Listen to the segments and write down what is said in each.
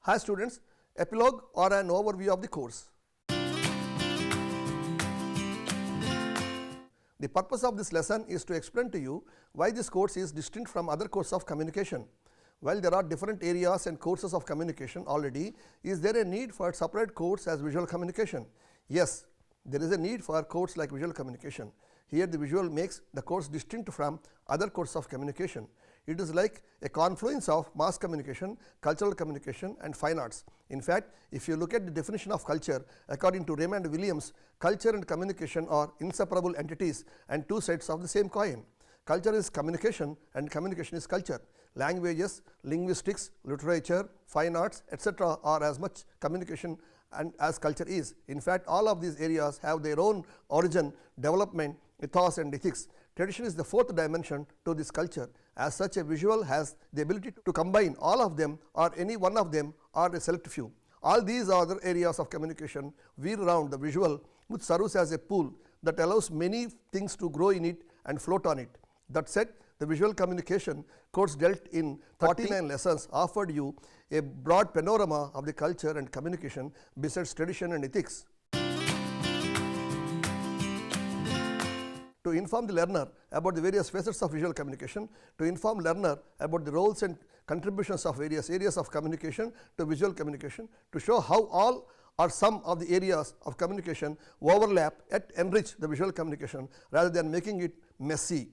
Hi students, epilogue or an overview of the course. The purpose of this lesson is to explain to you why this course is distinct from other courses of communication. While there are different areas and courses of communication already, is there a need for a separate course as visual communication? Yes, there is a need for a course like visual communication. Here the visual makes the course distinct from other courses of communication. It is like a confluence of mass communication, cultural communication and fine arts. In fact, if you look at the definition of culture, according to Raymond Williams, culture and communication are inseparable entities and two sides of the same coin. Culture is communication and communication is culture. Languages, linguistics, literature, fine arts, etc. are as much communication and as culture is. In fact, all of these areas have their own origin, development, ethos and ethics. Tradition is the fourth dimension to this culture. As such, a visual has the ability to combine all of them or any one of them or a select few. All these other areas of communication weave around the visual, which serves as a pool that allows many things to grow in it and float on it. That said, the visual communication course dealt in 39 lessons offered you a broad panorama of the culture and communication besides tradition and ethics. To inform the learner about the various facets of visual communication, to inform learner about the roles and contributions of various areas of communication to visual communication, to show how all or some of the areas of communication overlap yet enrich the visual communication rather than making it messy.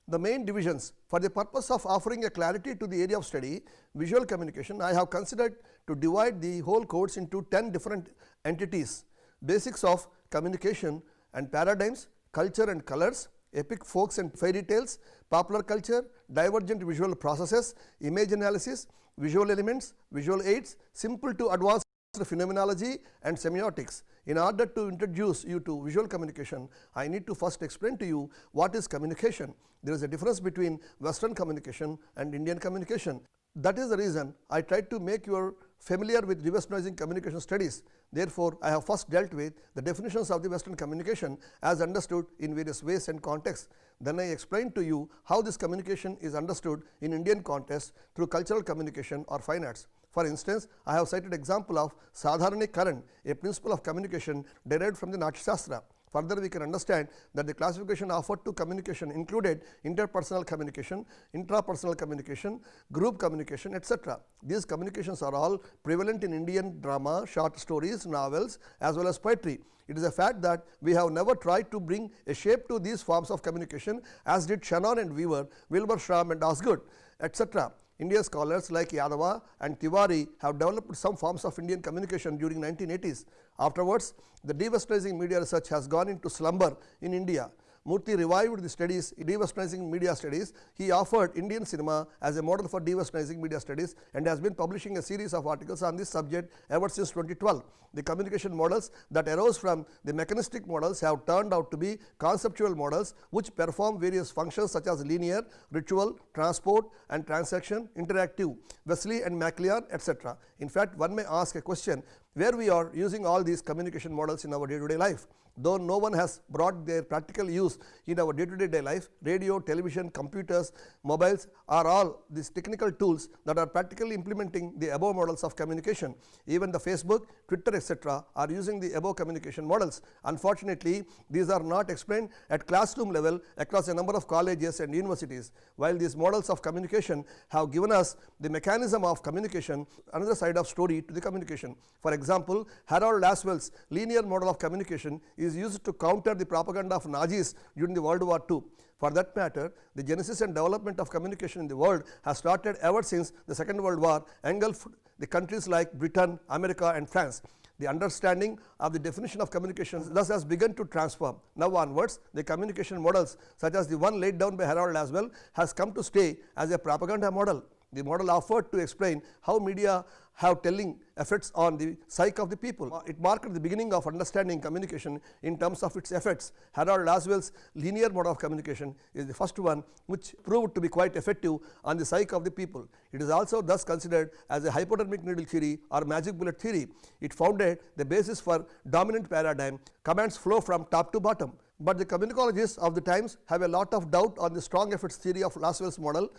The main divisions. For the purpose of offering a clarity to the area of study, visual communication, I have considered to divide the whole course into 10 different entities. Basics of communication and paradigms, culture and colors, epic folks and fairy tales, popular culture, divergent visual processes, image analysis, visual elements, visual aids, simple to advanced phenomenology and semiotics. In order to introduce you to visual communication, I need to first explain to you what is communication. There is a difference between Western communication and Indian communication. That is the reason I tried to make you familiar with reverse noising communication studies. Therefore, I have first dealt with the definitions of the Western communication as understood in various ways and contexts. Then I explained to you how this communication is understood in Indian context through cultural communication or fine arts. For instance, I have cited example of Sadharanikaran, a principle of communication derived from the Natya Shastra. Further, we can understand that the classification offered to communication included interpersonal communication, intrapersonal communication, group communication, etc. These communications are all prevalent in Indian drama, short stories, novels as well as poetry. It is a fact that we have never tried to bring a shape to these forms of communication as did Shannon and Weaver, Wilbur Schramm and Osgood, etc. Indian scholars like Yadava and Tiwari have developed some forms of Indian communication during 1980s. Afterwards, the de-westernizing media research has gone into slumber in India. Murthy revived the studies, de-westernizing media studies. He offered Indian cinema as a model for de-westernizing media studies and has been publishing a series of articles on this subject ever since 2012. The communication models that arose from the mechanistic models have turned out to be conceptual models which perform various functions such as linear, ritual, transport and transaction, interactive, Wesley and MacLeod, etc. In fact, one may ask a question where we are using all these communication models in our day-to-day life. Though no one has brought their practical use in our day-to-day life, radio, television, computers, mobiles are all these technical tools that are practically implementing the above models of communication. Even the Facebook, Twitter, etc. are using the above communication models. Unfortunately, these are not explained at classroom level across a number of colleges and universities. While these models of communication have given us the mechanism of communication, another side of story to the communication. For example, Harold Laswell's linear model of communication is used to counter the propaganda of Nazis during the World War II. For that matter, the genesis and development of communication in the world has started ever since the Second World War engulfed the countries like Britain, America and France. The understanding of the definition of communication thus has begun to transform. Now onwards, the communication models such as the one laid down by Harold Laswell has come to stay as a propaganda model. The model offered to explain how media have telling effects on the psyche of the people. It marked the beginning of understanding communication in terms of its effects. Harold Laswell's linear model of communication is the first one which proved to be quite effective on the psyche of the people. It is also thus considered as a hypodermic needle theory or magic bullet theory. It founded the basis for dominant paradigm. Commands flow from top to bottom. But the communicologists of the times have a lot of doubt on the strong effects theory of Laswell's model.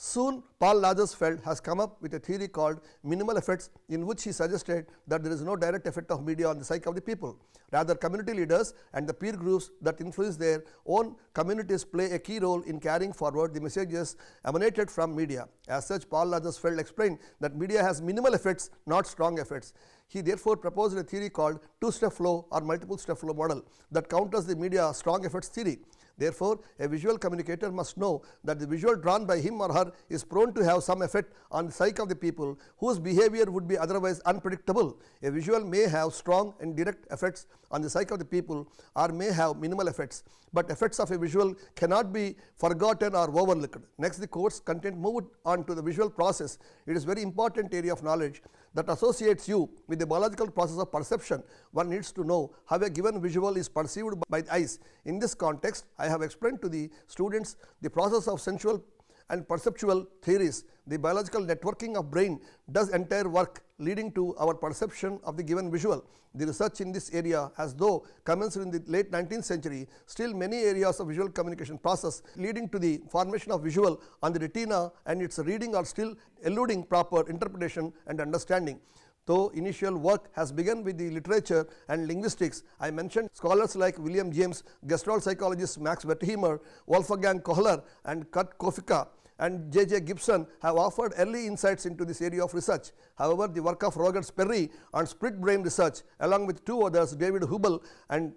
Soon, Paul Lazarsfeld has come up with a theory called minimal effects, in which he suggested that there is no direct effect of media on the psyche of the people. Rather, community leaders and the peer groups that influence their own communities play a key role in carrying forward the messages emanated from media. As such, Paul Lazarsfeld explained that media has minimal effects, not strong effects. He therefore proposed a theory called two-step flow or multiple-step flow model that counters the media strong effects theory. Therefore, a visual communicator must know that the visual drawn by him or her is prone to have some effect on the psyche of the people whose behavior would be otherwise unpredictable. A visual may have strong and direct effects on the psyche of the people or may have minimal effects, but effects of a visual cannot be forgotten or overlooked. Next, the course content moved on to the visual process. It is a very important area of knowledge that associates you with the biological process of perception. One needs to know how a given visual is perceived by the eyes. In this context, I have explained to the students the process of sensual and perceptual theories. The biological networking of brain does entire work leading to our perception of the given visual. The research in this area has though commenced in the late 19th century, still many areas of visual communication process leading to the formation of visual on the retina and its reading are still eluding proper interpretation and understanding. Though initial work has begun with the literature and linguistics, I mentioned scholars like William James, gestalt psychologists Max Wertheimer, Wolfgang Kohler and Kurt Kofica and J.J. Gibson have offered early insights into this area of research. However, the work of Roger Sperry on split brain research, along with two others, David Hubel and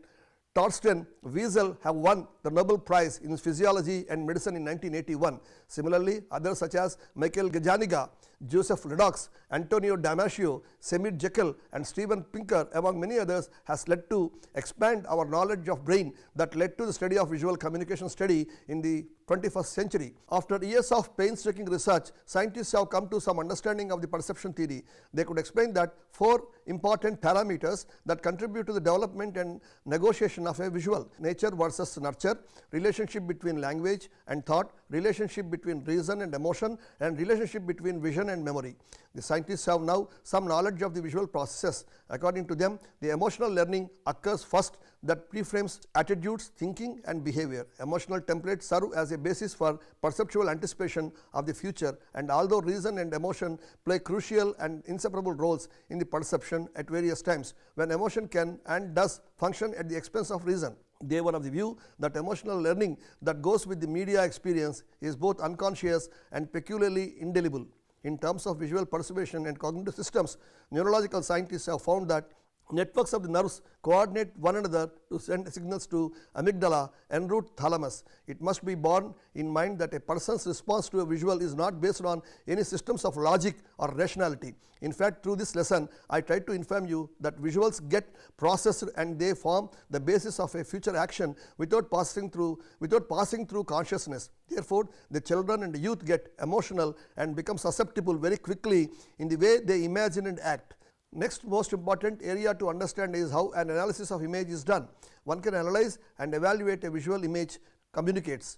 Torsten Wiesel, have won the Nobel Prize in Physiology and Medicine in 1981. Similarly, others such as Michael Gazzaniga, Joseph Ledoux, Antonio Damasio, Semir Jekyll and Steven Pinker, among many others, has led to expand our knowledge of brain that led to the study of visual communication study in the 21st century. After years of painstaking research, scientists have come to some understanding of the perception theory. They could explain that four important parameters that contribute to the development and negotiation of a visual: nature versus nurture, relationship between language and thought, relationship between reason and emotion, and relationship between vision and memory. The scientists have now some knowledge of the visual processes. According to them, the emotional learning occurs first that preframes attitudes, thinking and behavior. Emotional templates serve as a basis for perceptual anticipation of the future, and although reason and emotion play crucial and inseparable roles in the perception at various times, when emotion can and does function at the expense of reason, they were of the view that emotional learning that goes with the media experience is both unconscious and peculiarly indelible. In terms of visual perception and cognitive systems, neurological scientists have found that networks of the nerves coordinate one another to send signals to amygdala en route thalamus. It must be borne in mind that a person's response to a visual is not based on any systems of logic or rationality. In fact, through this lesson, I tried to inform you that visuals get processed and they form the basis of a future action without passing through consciousness. Therefore, the children and the youth get emotional and become susceptible very quickly in the way they imagine and act. Next most important area to understand is how an analysis of image is done. One can analyze and evaluate a visual image communicates.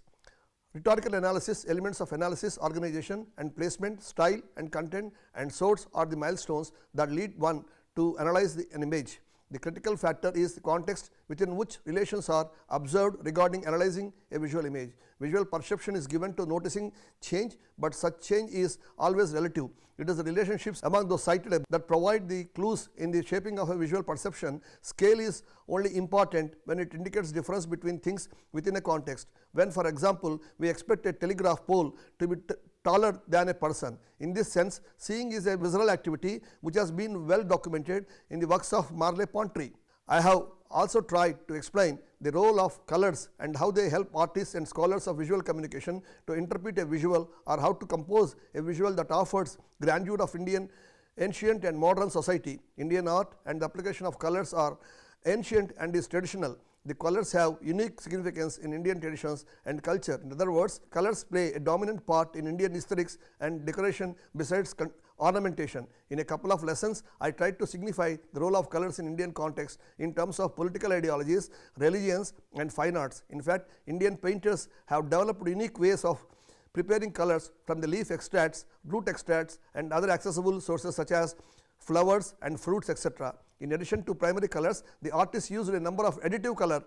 Rhetorical analysis, elements of analysis, organization and placement, style and content and source are the milestones that lead one to analyze an image. The critical factor is the context within which relations are observed regarding analyzing a visual image. Visual perception is given to noticing change, but such change is always relative. It is the relationships among those cited that provide the clues in the shaping of a visual perception. Scale is only important when it indicates difference between things within a context. When, for example, we expect a telegraph pole to be taller than a person. In this sense, seeing is a visual activity which has been well documented in the works of Merleau-Ponty. I have also tried to explain the role of colors and how they help artists and scholars of visual communication to interpret a visual, or how to compose a visual that offers grandeur of Indian ancient and modern society. Indian art and the application of colors are ancient and is traditional. The colors have unique significance in Indian traditions and culture. In other words, colors play a dominant part in Indian aesthetics and decoration besides ornamentation. In a couple of lessons, I tried to signify the role of colors in Indian context in terms of political ideologies, religions and fine arts. In fact, Indian painters have developed unique ways of preparing colors from the leaf extracts, root extracts and other accessible sources such as flowers and fruits, etc. In addition to primary colors, the artists used a number of additive color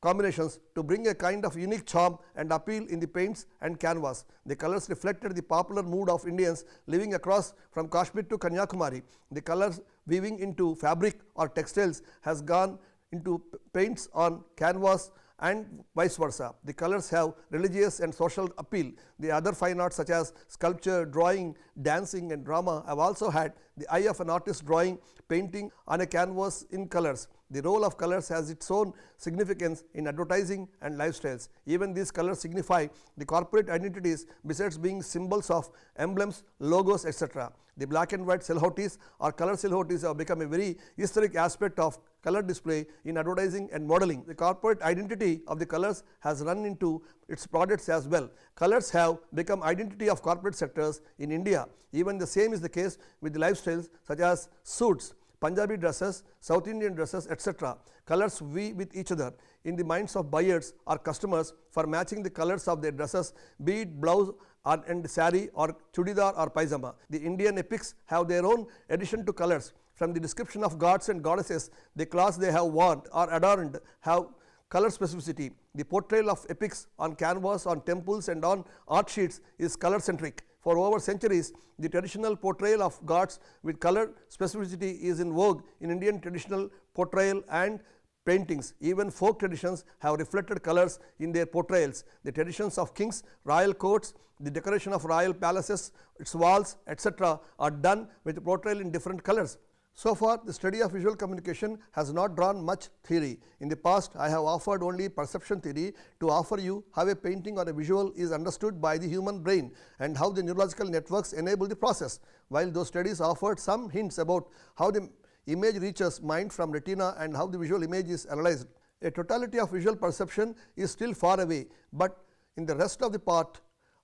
combinations to bring a kind of unique charm and appeal in the paints and canvas. The colors reflected the popular mood of Indians living across from Kashmir to Kanyakumari. The colors weaving into fabric or textiles has gone into paints on canvas and vice versa. The colors have religious and social appeal. The other fine arts such as sculpture, drawing, dancing and drama have also had the eye of an artist drawing, painting on a canvas in colors. The role of colors has its own significance in advertising and lifestyles. Even these colors signify the corporate identities besides being symbols of emblems, logos, etc. The black and white silhouettes or color silhouettes have become a very historic aspect of color display in advertising and modeling. The corporate identity of the colors has run into its products as well. Colors have become identity of corporate sectors in India. Even the same is the case with the lifestyles such as suits, Punjabi dresses, South Indian dresses, etc. Colors vie with each other in the minds of buyers or customers for matching the colors of their dresses, be it blouse and sari or chudidar or paisama. The Indian epics have their own addition to colors. From the description of gods and goddesses, the clothes they have worn or adorned have color specificity. The portrayal of epics on canvas, on temples and on art sheets is color centric. For over centuries, the traditional portrayal of gods with color specificity is in vogue in Indian traditional portrayal and paintings. Even folk traditions have reflected colors in their portrayals. The traditions of kings, royal courts, the decoration of royal palaces, its walls, etc. are done with portrayal in different colors. So far, the study of visual communication has not drawn much theory. In the past, I have offered only perception theory to offer you how a painting or a visual is understood by the human brain and how the neurological networks enable the process. While those studies offered some hints about how the image reaches mind from retina and how the visual image is analyzed, a totality of visual perception is still far away, but in the rest of the part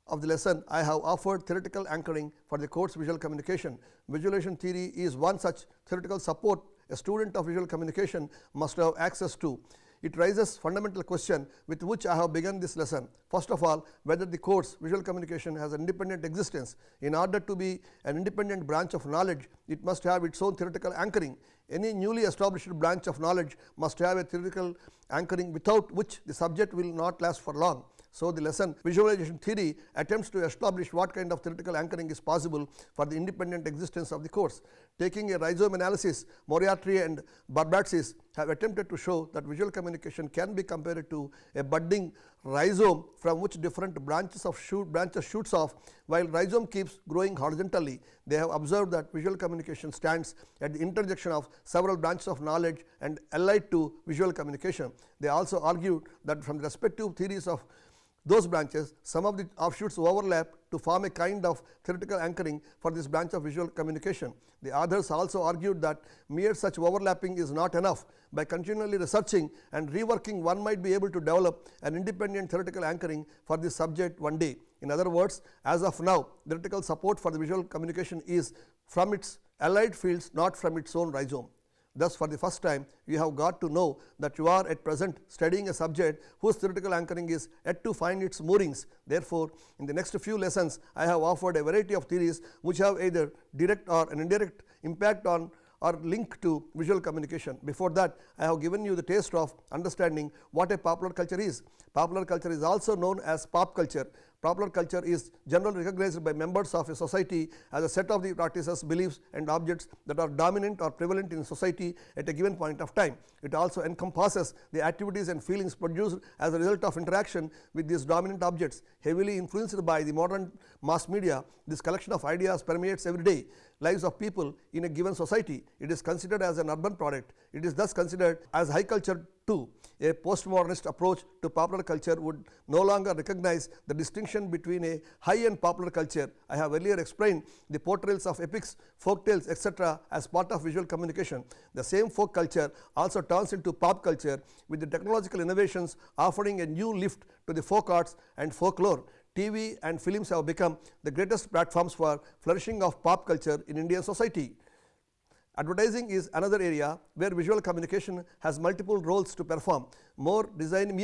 of the lesson, I have offered theoretical anchoring for the course visual communication. Visualization theory is one such theoretical support a student of visual communication must have access to. It raises fundamental question with which I have begun this lesson. First of all, whether the course visual communication has an independent existence. In order to be an independent branch of knowledge, it must have its own theoretical anchoring. Any newly established branch of knowledge must have a theoretical anchoring without which the subject will not last for long. So, the lesson visualization theory attempts to establish what kind of theoretical anchoring is possible for the independent existence of the course. Taking a rhizome analysis, Moriarty and Barbatsis have attempted to show that visual communication can be compared to a budding rhizome from which different branches shoots off. While rhizome keeps growing horizontally, they have observed that visual communication stands at the intersection of several branches of knowledge and allied to visual communication. They also argued that from the respective theories of those branches, some of the offshoots overlap to form a kind of theoretical anchoring for this branch of visual communication. The authors also argued that mere such overlapping is not enough. By continually researching and reworking, one might be able to develop an independent theoretical anchoring for this subject one day. In other words, as of now, theoretical support for the visual communication is from its allied fields, not from its own rhizome. Thus, for the first time, you have got to know that you are at present studying a subject whose theoretical anchoring is yet to find its moorings. Therefore, in the next few lessons, I have offered a variety of theories which have either direct or an indirect impact on or link to visual communication. Before that, I have given you the taste of understanding what a popular culture is. Popular culture is also known as pop culture. Popular culture is generally recognized by members of a society as a set of the practices, beliefs and objects that are dominant or prevalent in society at a given point of time. It also encompasses the activities and feelings produced as a result of interaction with these dominant objects. Heavily influenced by the modern mass media, this collection of ideas permeates everyday lives of people in a given society. It is considered as an urban product. It is thus considered as high culture too. A postmodernist approach to popular culture would no longer recognize the distinction between a high and popular culture. I have earlier explained the portrayals of epics, folk tales, etc. as part of visual communication. The same folk culture also turns into pop culture with the technological innovations offering a new lift to the folk arts and folklore. TV and films have become the greatest platforms for flourishing of pop culture in Indian society. Advertising is another area where visual communication has multiple roles to perform. Mere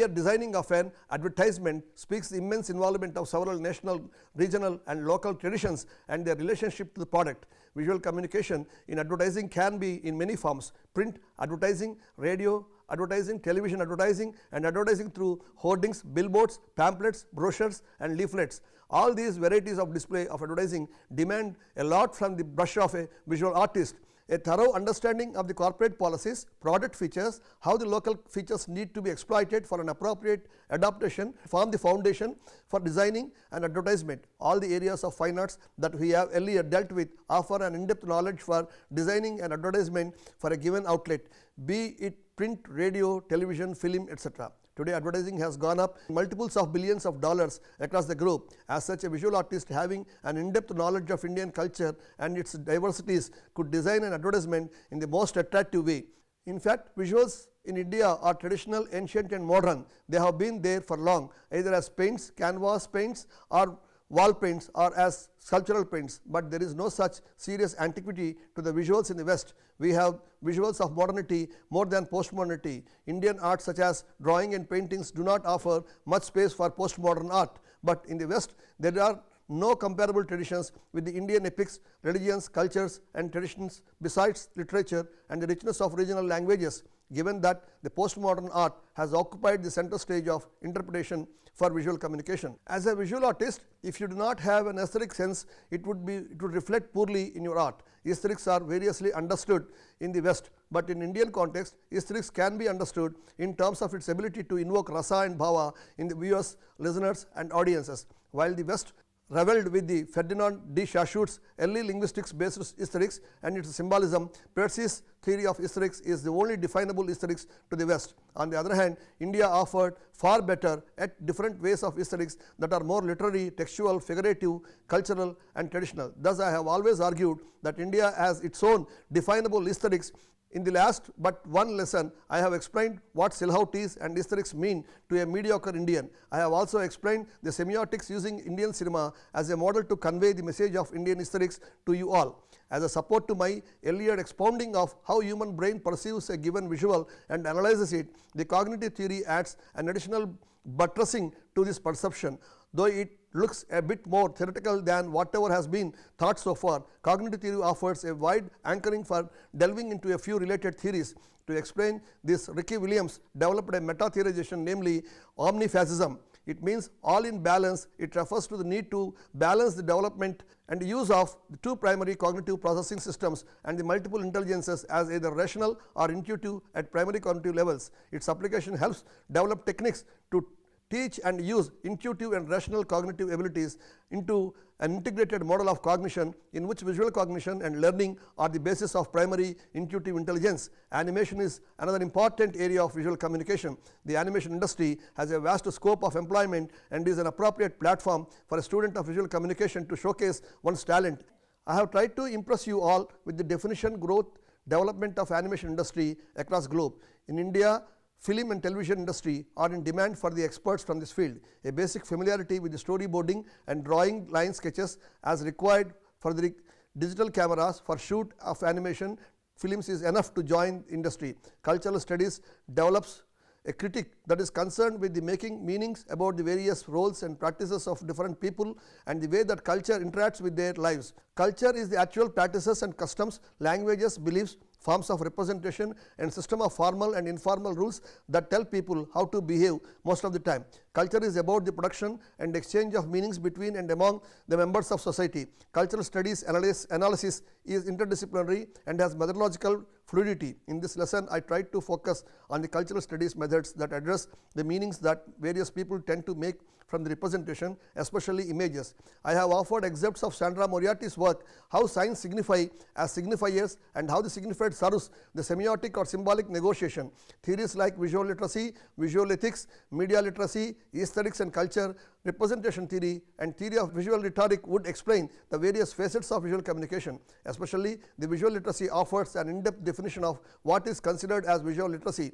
designing of an advertisement speaks the immense involvement of several national, regional and local traditions and their relationship to the product. Visual communication in advertising can be in many forms: print advertising, radio advertising, television advertising, and advertising through hoardings, billboards, pamphlets, brochures, and leaflets. All these varieties of display of advertising demand a lot from the brush of a visual artist. A thorough understanding of the corporate policies, product features, how the local features need to be exploited for an appropriate adaptation form the foundation for designing and advertisement. All the areas of fine arts that we have earlier dealt with offer an in-depth knowledge for designing an advertisement for a given outlet, be it print, radio, television, film, etc. Today advertising has gone up multiples of billions of dollars across the globe. As such, a visual artist having an in-depth knowledge of Indian culture and its diversities could design an advertisement in the most attractive way. In fact, visuals in India are traditional, ancient and modern. They have been there for long, either as paints, canvas paints or wall paints or as sculptural paints, but there is no such serious antiquity to the visuals in the West. We have visuals of modernity more than postmodernity. Indian art such as drawing and paintings do not offer much space for postmodern art, but in the West there are no comparable traditions with the Indian epics, religions, cultures and traditions besides literature and the richness of regional languages, given that the postmodern art has occupied the center stage of interpretation for visual communication. As a visual artist, if you do not have an aesthetic sense, it would reflect poorly in your art. Aesthetics are variously understood in the West, but in Indian context, aesthetics can be understood in terms of its ability to invoke rasa and bhava in the viewers, listeners and audiences. While the West reveled with the Ferdinand de Saussure's early linguistics-based aesthetics and its symbolism, Peirce's theory of aesthetics is the only definable aesthetics to the West. On the other hand, India offered far better yet different ways of aesthetics that are more literary, textual, figurative, cultural and traditional. Thus, I have always argued that India has its own definable aesthetics. In the last but one lesson, I have explained what silhouettes and aesthetics mean to a mediocre Indian. I have also explained the semiotics using Indian cinema as a model to convey the message of Indian aesthetics to you all. As a support to my earlier expounding of how human brain perceives a given visual and analyzes it, the cognitive theory adds an additional buttressing to this perception. Though it looks a bit more theoretical than whatever has been thought so far, cognitive theory offers a wide anchoring for delving into a few related theories. To explain this, Ricky Williams developed a meta-theorization, namely omniphasism. It means all in balance. It refers to the need to balance the development and use of the two primary cognitive processing systems and the multiple intelligences as either rational or intuitive at primary cognitive levels. Its application helps develop techniques to teach and use intuitive and rational cognitive abilities into an integrated model of cognition in which visual cognition and learning are the basis of primary intuitive intelligence. Animation is another important area of visual communication. The animation industry has a vast scope of employment and is an appropriate platform for a student of visual communication to showcase one's talent. I have tried to impress you all with the definition, growth, development of animation industry across globe. In India, film and television industry are in demand for the experts from this field. A basic familiarity with the storyboarding and drawing line sketches as required for the digital cameras for shoot of animation films is enough to join industry. Cultural studies develops a critic that is concerned with the making meanings about the various roles and practices of different people and the way that culture interacts with their lives. Culture is the actual practices and customs, languages, beliefs, forms of representation and system of formal and informal rules that tell people how to behave most of the time. Culture is about the production and exchange of meanings between and among the members of society. Cultural studies analysis is interdisciplinary and has methodological fluidity. In this lesson, I tried to focus on the cultural studies methods that address the meanings that various people tend to make from the representation, especially images. I have offered excerpts of Sandra Moriarty's work, How Signs Signify as Signifiers and How the Signified Serves the Semiotic or Symbolic Negotiation. Theories like visual literacy, visual ethics, media literacy, aesthetics and culture, representation theory and theory of visual rhetoric would explain the various facets of visual communication. Especially the visual literacy offers an in-depth definition of what is considered as visual literacy.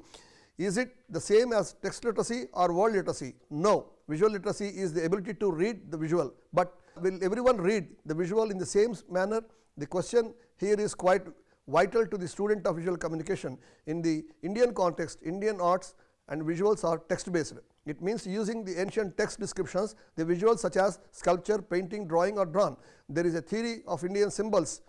Is it the same as text literacy or word literacy? No. Visual literacy is the ability to read the visual, but will everyone read the visual in the same manner? The question here is quite vital to the student of visual communication. In the Indian context, Indian arts and visuals are text based. It means using the ancient text descriptions, the visuals such as sculpture, painting, drawing are drawn. There is a theory of Indian symbols,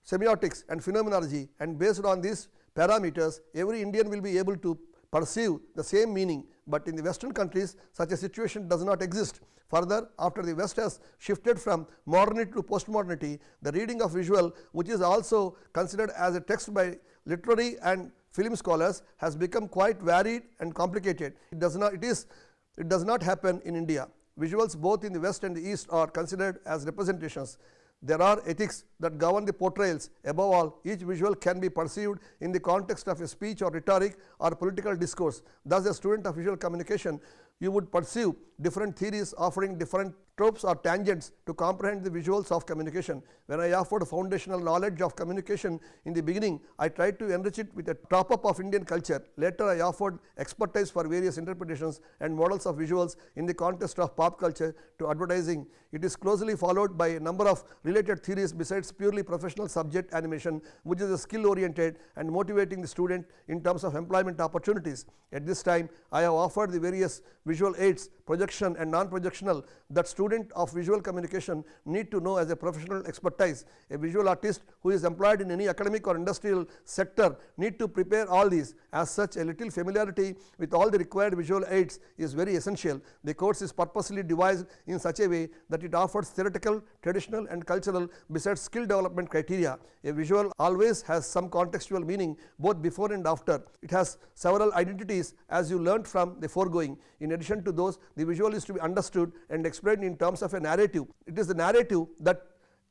semiotics and phenomenology, and based on this parameters, every Indian will be able to perceive the same meaning, but in the Western countries such a situation does not exist. Further, after the West has shifted from modernity to postmodernity, the reading of visual, which is also considered as a text by literary and film scholars, has become quite varied and complicated. It does not happen in India. Visuals both in the West and the East are considered as representations. There are ethics that govern the portrayals. Above all, each visual can be perceived in the context of a speech or rhetoric or political discourse. Thus, a student of visual communication, you would perceive different theories offering different tropes or tangents to comprehend the visuals of communication. When I offered foundational knowledge of communication in the beginning, I tried to enrich it with a top up of Indian culture. Later, I offered expertise for various interpretations and models of visuals in the context of pop culture to advertising. It is closely followed by a number of related theories besides purely professional subject animation, which is a skill oriented and motivating the student in terms of employment opportunities. At this time, I have offered the various visual aids, projection and non-projectional, that student of visual communication need to know as a professional expertise. A visual artist who is employed in any academic or industrial sector need to prepare all these. As such, a little familiarity with all the required visual aids is very essential. The course is purposely devised in such a way that it offers theoretical, traditional and cultural besides skill development criteria. A visual always has some contextual meaning both before and after. It has several identities as you learnt from the foregoing. In addition to those, the visual is to be understood and explained in terms of a narrative. It is the narrative that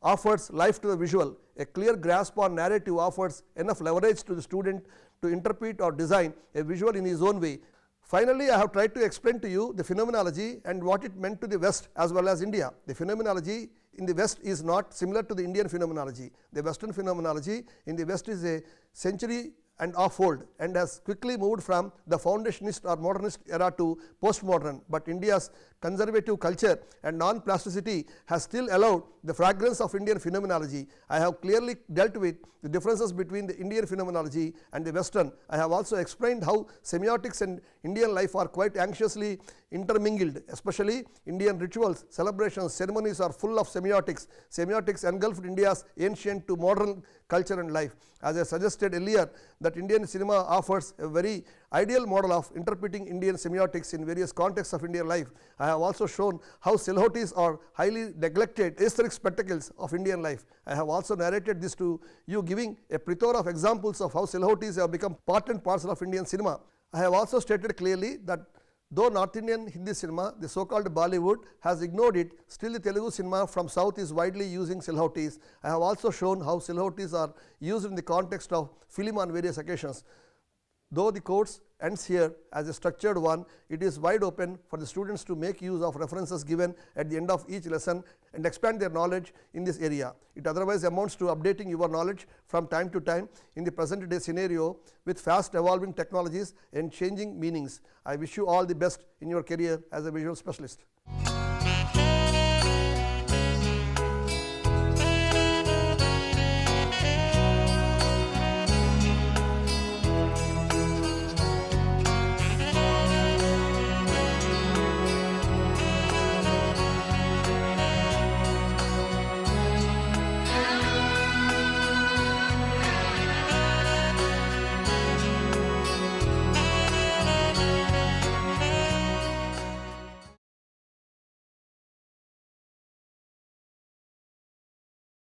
offers life to the visual. A clear grasp on narrative offers enough leverage to the student to interpret or design a visual in his own way. Finally, I have tried to explain to you the phenomenology and what it meant to the West as well as India. The phenomenology in the West is not similar to the Indian phenomenology. The Western phenomenology in the West is a century and off-old and has quickly moved from the foundationist or modernist era to postmodern, but India's conservative culture and non-plasticity has still allowed the fragrance of Indian phenomenology. I have clearly dealt with the differences between the Indian phenomenology and the Western. I have also explained how semiotics and Indian life are quite anxiously intermingled, especially Indian rituals, celebrations, ceremonies are full of semiotics. Semiotics engulfed India's ancient to modern culture and life. As I suggested earlier, that Indian cinema offers a very ideal model of interpreting Indian semiotics in various contexts of Indian life. I have also shown how silhouettes are highly neglected aesthetic spectacles of Indian life. I have also narrated this to you, giving a plethora of examples of how silhouettes have become part and parcel of Indian cinema. I have also stated clearly that though North Indian Hindi cinema, the so-called Bollywood, has ignored it, still the Telugu cinema from South is widely using silhouettes. I have also shown how silhouettes are used in the context of film on various occasions. Though the course ends here as a structured one, it is wide open for the students to make use of references given at the end of each lesson and expand their knowledge in this area. It otherwise amounts to updating your knowledge from time to time in the present day scenario with fast evolving technologies and changing meanings. I wish you all the best in your career as a visual specialist.